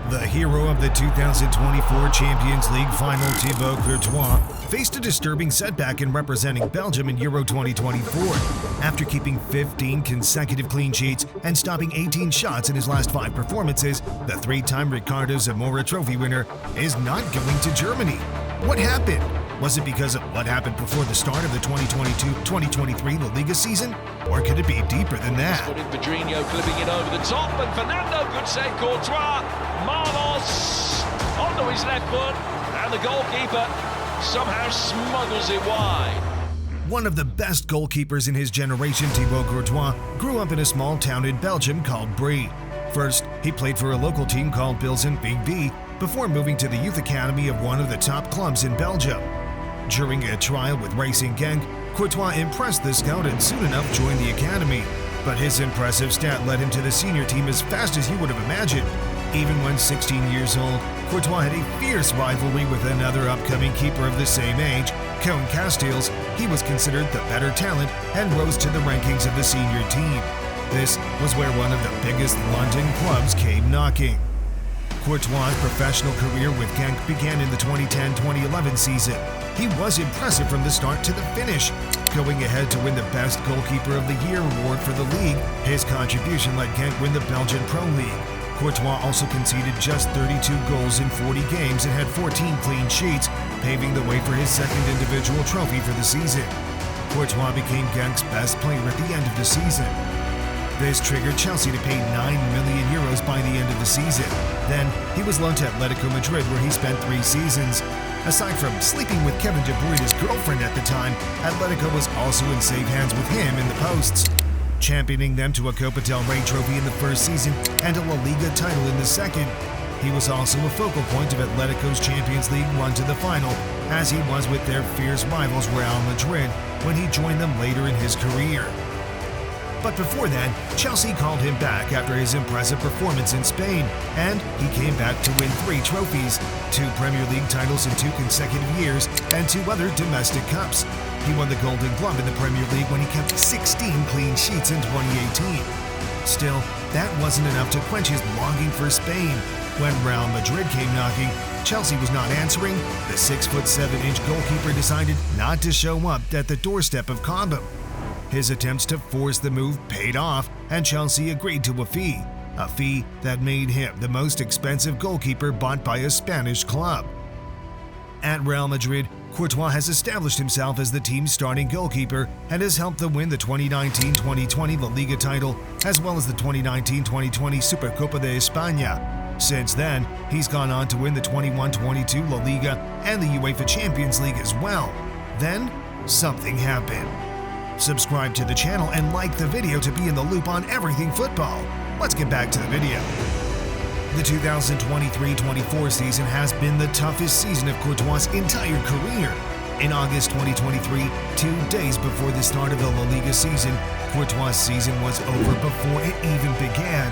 The hero of the 2024 Champions League final, Thibaut Courtois, faced a disturbing setback in representing Belgium in Euro 2024. After keeping 15 consecutive clean sheets and stopping 18 shots in his last 5 performances, the 3-time Ricardo Zamora Trophy winner is not going to Germany. What happened? Was it because of what happened before the start of the 2022-2023 La Liga season? Or could it be deeper than that? Pedrinho clipping it over the top, and Fernando could save Courtois. Marlos onto his left foot, and the goalkeeper somehow smuggles it wide. One of the best goalkeepers in his generation, Thibaut Courtois, grew up in a small town in Belgium called Brie. First, he played for a local team called Pilsen VV before moving to the youth academy of one of the top clubs in Belgium. During a trial with Racing Genk, Courtois impressed the scout and soon enough joined the academy. But his impressive stat led him to the senior team as fast as he would have imagined. Even when 16 years old, Courtois had a fierce rivalry with another upcoming keeper of the same age, Koen Casteels. He was considered the better talent and rose to the rankings of the senior team. This was where one of the biggest London clubs came knocking. Courtois' professional career with Genk began in the 2010-2011 season. He was impressive from the start to the finish, going ahead to win the Best Goalkeeper of the Year award for the league. His contribution let Genk win the Belgian Pro League. Courtois also conceded just 32 goals in 40 games and had 14 clean sheets, paving the way for his second individual trophy for the season. Courtois became Genk's best player at the end of the season. This triggered Chelsea to pay €9 million by the end of the season. Then, he was loaned to Atletico Madrid, where he spent 3 seasons. Aside from sleeping with Kevin De Bruyne's girlfriend at the time, Atletico was also in safe hands with him in the posts, championing them to a Copa del Rey trophy in the first season and a La Liga title in the second. He was also a focal point of Atletico's Champions League run to the final, as he was with their fierce rivals Real Madrid when he joined them later in his career. But before that, Chelsea called him back after his impressive performance in Spain, and he came back to win 3 trophies, 2 Premier League titles in 2 consecutive years, and 2 other domestic cups. He won the Golden Glove in the Premier League when he kept 16 clean sheets in 2018. Still, that wasn't enough to quench his longing for Spain. When Real Madrid came knocking, Chelsea was not answering. The 6'7" goalkeeper decided not to show up at the doorstep of Cobham. His attempts to force the move paid off, and Chelsea agreed to a fee that made him the most expensive goalkeeper bought by a Spanish club. At Real Madrid, Courtois has established himself as the team's starting goalkeeper and has helped them win the 2019-2020 La Liga title, as well as the 2019-2020 Supercopa de España. Since then, he's gone on to win the 21-22 La Liga and the UEFA Champions League as well. Then, something happened. Subscribe to the channel and like the video to be in the loop on everything football. Let's get back to the video. The 2023-24 season has been the toughest season of Courtois' entire career. In August 2023, 2 days before the start of the La Liga season, Courtois' season was over before it even began.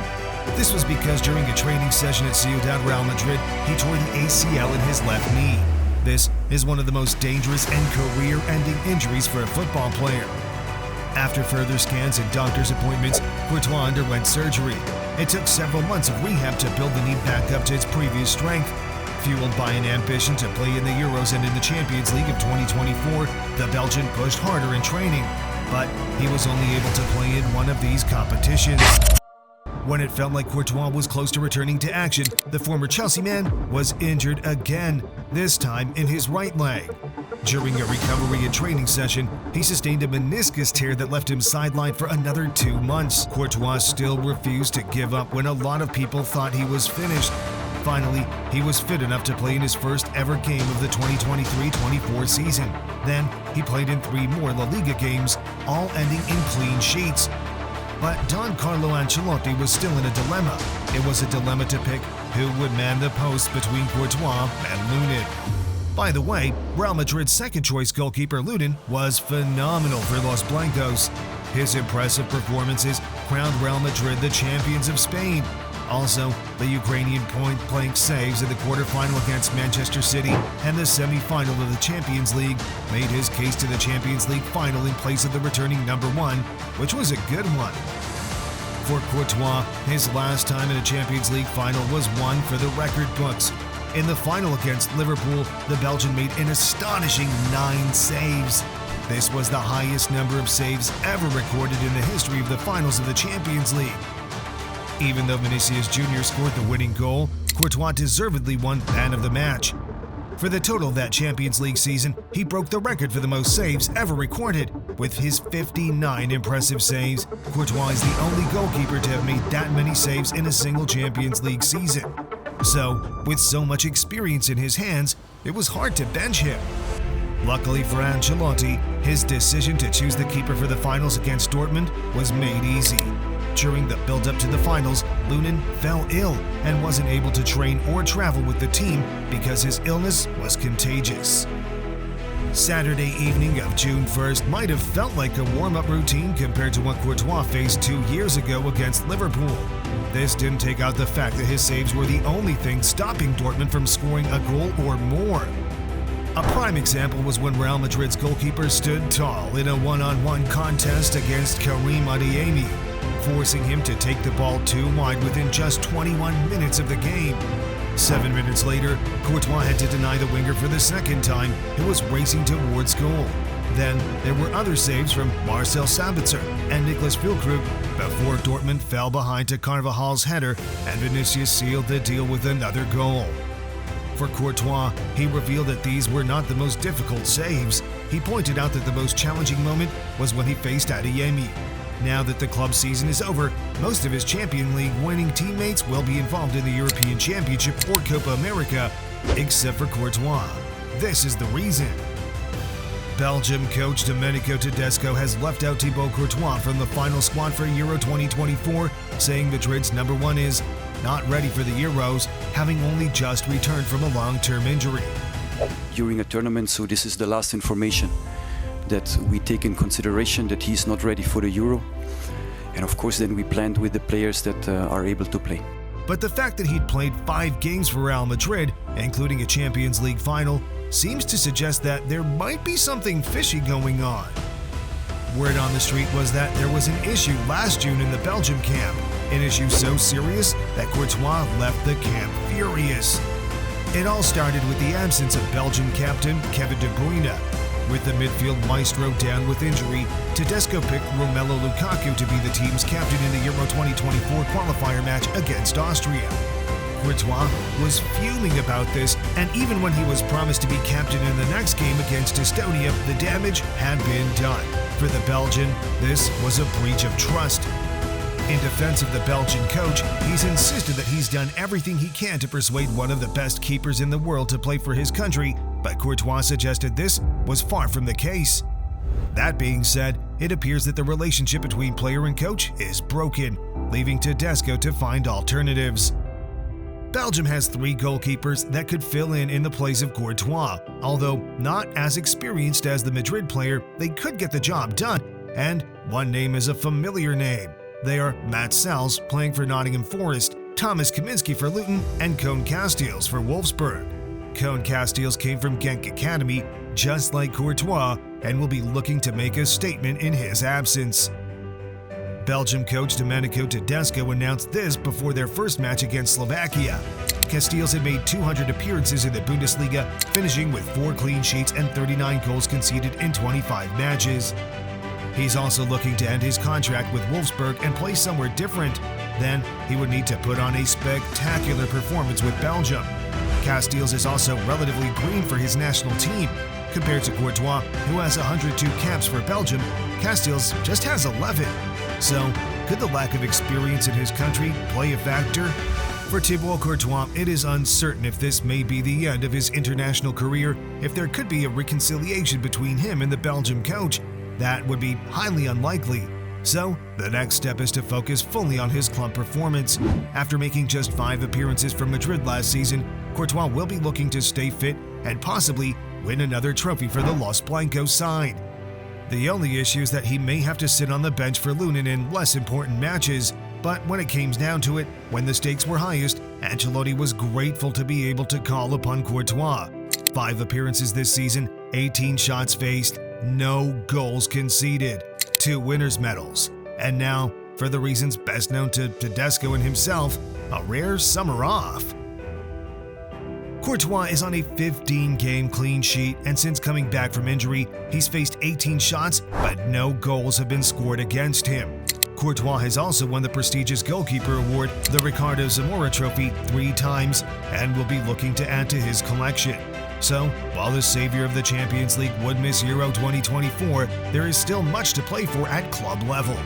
This was because during a training session at Ciudad Real Madrid, he tore the ACL in his left knee. This is one of the most dangerous and career-ending injuries for a football player. After further scans and doctor's appointments, Courtois underwent surgery. It took several months of rehab to build the knee back up to its previous strength. Fueled by an ambition to play in the Euros and in the Champions League of 2024, the Belgian pushed harder in training, but he was only able to play in one of these competitions. When it felt like Courtois was close to returning to action, the former Chelsea man was injured again, this time in his right leg. During a recovery and training session, he sustained a meniscus tear that left him sidelined for another 2 months. Courtois still refused to give up when a lot of people thought he was finished. Finally, he was fit enough to play in his first ever game of the 2023-24 season. Then, he played in 3 more La Liga games, all ending in clean sheets. But Don Carlo Ancelotti was still in a dilemma. It was a dilemma to pick who would man the post between Courtois and Lunin. By the way, Real Madrid's second-choice goalkeeper Lunin was phenomenal for Los Blancos. His impressive performances crowned Real Madrid the champions of Spain. Also, the Ukrainian point-blank saves in the quarterfinal against Manchester City and the semi-final of the Champions League made his case to the Champions League final in place of the returning number 1, which was a good one. For Courtois, his last time in a Champions League final was one for the record books. In the final against Liverpool, the Belgian made an astonishing 9 saves. This was the highest number of saves ever recorded in the history of the finals of the Champions League. Even though Vinicius Jr. scored the winning goal, Courtois deservedly won Man of the Match. For the total of that Champions League season, he broke the record for the most saves ever recorded. With his 59 impressive saves, Courtois is the only goalkeeper to have made that many saves in a single Champions League season. So, with so much experience in his hands, it was hard to bench him. Luckily for Ancelotti, his decision to choose the keeper for the finals against Dortmund was made easy. During the build-up to the finals, Lunin fell ill and wasn't able to train or travel with the team because his illness was contagious. Saturday evening of June 1st might have felt like a warm-up routine compared to what Courtois faced 2 years ago against Liverpool. This didn't take out the fact that his saves were the only thing stopping Dortmund from scoring a goal or more. A prime example was when Real Madrid's goalkeeper stood tall in a one-on-one contest against Karim Adeyemi, forcing him to take the ball too wide within just 21 minutes of the game. 7 minutes later, Courtois had to deny the winger for the second time, who was racing towards goal. Then there were other saves from Marcel Sabitzer and Niklas Füllkrug before Dortmund fell behind to Carvajal's header and Vinicius sealed the deal with another goal. For Courtois, he revealed that these were not the most difficult saves. He pointed out that the most challenging moment was when he faced Adeyemi. Now that the club season is over, most of his Champions League winning teammates will be involved in the European Championship or Copa America, except for Courtois. This is the reason. Belgium coach Domenico Tedesco has left out Thibaut Courtois from the final squad for Euro 2024, saying Madrid's number 1 is not ready for the Euros, having only just returned from a long-term injury. During a tournament, so this is the last information that we take in consideration, that he's not ready for the Euro. And of course then we planned with the players that are able to play. But the fact that he'd played 5 games for Real Madrid, including a Champions League final, seems to suggest that there might be something fishy going on. Word on the street was that there was an issue last June in the Belgium camp, an issue so serious that Courtois left the camp furious. It all started with the absence of Belgian captain Kevin De Bruyne. With the midfield maestro down with injury, Tedesco picked Romelu Lukaku to be the team's captain in the Euro 2024 qualifier match against Austria. Courtois was fuming about this, and even when he was promised to be captain in the next game against Estonia, the damage had been done. For the Belgian, this was a breach of trust. In defense of the Belgian coach, he's insisted that he's done everything he can to persuade one of the best keepers in the world to play for his country, but Courtois suggested this was far from the case. That being said, it appears that the relationship between player and coach is broken, leaving Tedesco to find alternatives. Belgium has 3 goalkeepers that could fill in the place of Courtois. Although not as experienced as the Madrid player, they could get the job done, and one name is a familiar name. They are Matt Sells, playing for Nottingham Forest, Thomas Kaminski for Luton, and Koen Casteels for Wolfsburg. Koen Casteels came from Genk Academy, just like Courtois, and will be looking to make a statement in his absence. Belgium coach Domenico Tedesco announced this before their first match against Slovakia. Casteels had made 200 appearances in the Bundesliga, finishing with 4 clean sheets and 39 goals conceded in 25 matches. He's also looking to end his contract with Wolfsburg and play somewhere different. Then he would need to put on a spectacular performance with Belgium. Casteels is also relatively green for his national team. Compared to Courtois, who has 102 caps for Belgium, Casteels just has 11. So, could the lack of experience in his country play a factor? For Thibaut Courtois, it is uncertain if this may be the end of his international career, if there could be a reconciliation between him and the Belgium coach. That would be highly unlikely. So, the next step is to focus fully on his club performance. After making just 5 appearances for Madrid last season, Courtois will be looking to stay fit and possibly win another trophy for the Los Blancos side. The only issue is that he may have to sit on the bench for Lunin in less important matches, but when it came down to it, when the stakes were highest, Ancelotti was grateful to be able to call upon Courtois. 5 appearances this season, 18 shots faced, no goals conceded, 2 winners' medals, and now for the reasons best known to Tedesco and himself, a rare summer off. Courtois is on a 15-game clean sheet, and since coming back from injury, he's faced 18 shots, but no goals have been scored against him. Courtois has also won the prestigious goalkeeper award, the Ricardo Zamora Trophy, 3 times, and will be looking to add to his collection. So, while the savior of the Champions League would miss Euro 2024, there is still much to play for at club level.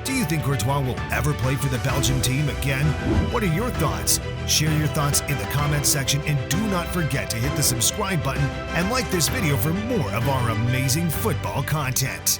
Do you think Courtois will ever play for the Belgian team again? What are your thoughts? Share your thoughts in the comments section, and do not forget to hit the subscribe button and like this video for more of our amazing football content.